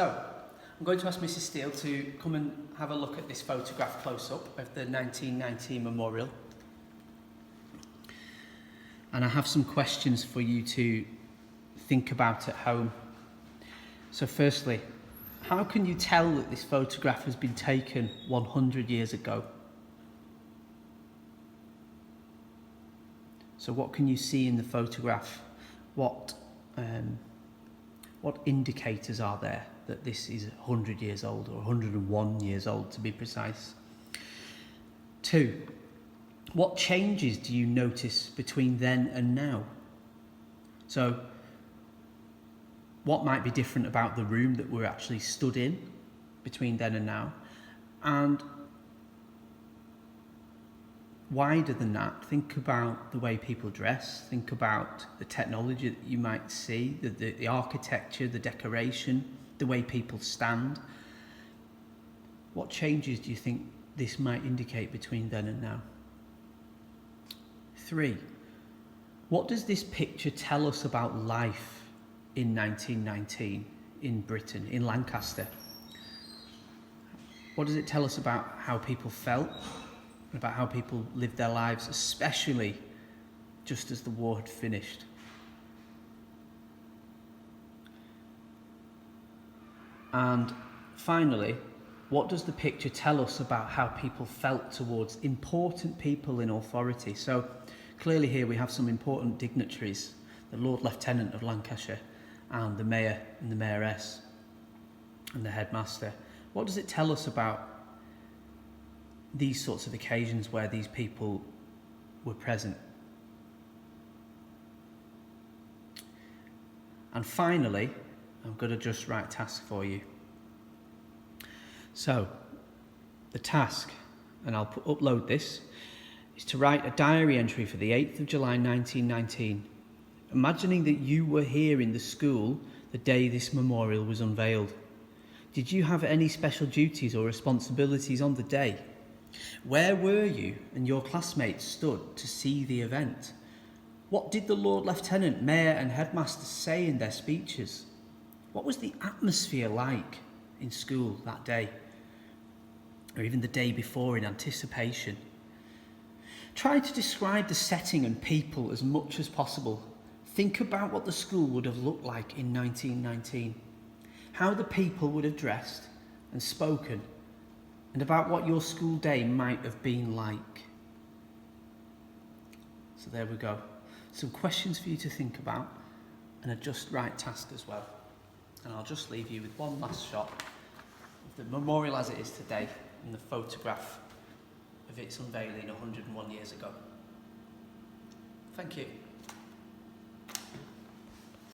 So, I'm going to ask Mrs. Steele to come and have a look at this photograph close-up of the 1919 memorial. And I have some questions for you to think about at home. So firstly, how can you tell that this photograph has been taken 100 years ago? So what can you see in the photograph? What indicators are there that this is 100 years old, or 101 years old to be precise? 2, what changes do you notice between then and now? So what might be different about the room that we're actually stood in between then and now? And wider than that, think about the way people dress, think about the technology that you might see, the architecture, the decoration, the way people stand. What changes do you think this might indicate between then and now? 3, what does this picture tell us about life in 1919 in Britain, in Lancaster? What does it tell us about how people felt, about how people lived their lives, especially just as the war had finished? And finally, what does the picture tell us about how people felt towards important people in authority? So clearly here we have some important dignitaries, the Lord Lieutenant of Lancashire and the Mayor and the Mayoress and the Headmaster. What does it tell us about these sorts of occasions where these people were present? And finally, I've got a just right task for you. So, the task, and I'll upload this, is to write a diary entry for the 8th of July 1919, imagining that you were here in the school the day this memorial was unveiled. Did you have any special duties or responsibilities on the day? Where were you and your classmates stood to see the event? What did the Lord Lieutenant, Mayor and Headmaster say in their speeches? What was the atmosphere like in school that day? Or even the day before, in anticipation? Try to describe the setting and people as much as possible. Think about what the school would have looked like in 1919, how the people would have dressed and spoken, and about what your school day might have been like. So there we go. Some questions for you to think about, and a just right task as well. And I'll just leave you with one last shot of the memorial as it is today and the photograph of its unveiling 101 years ago. Thank you.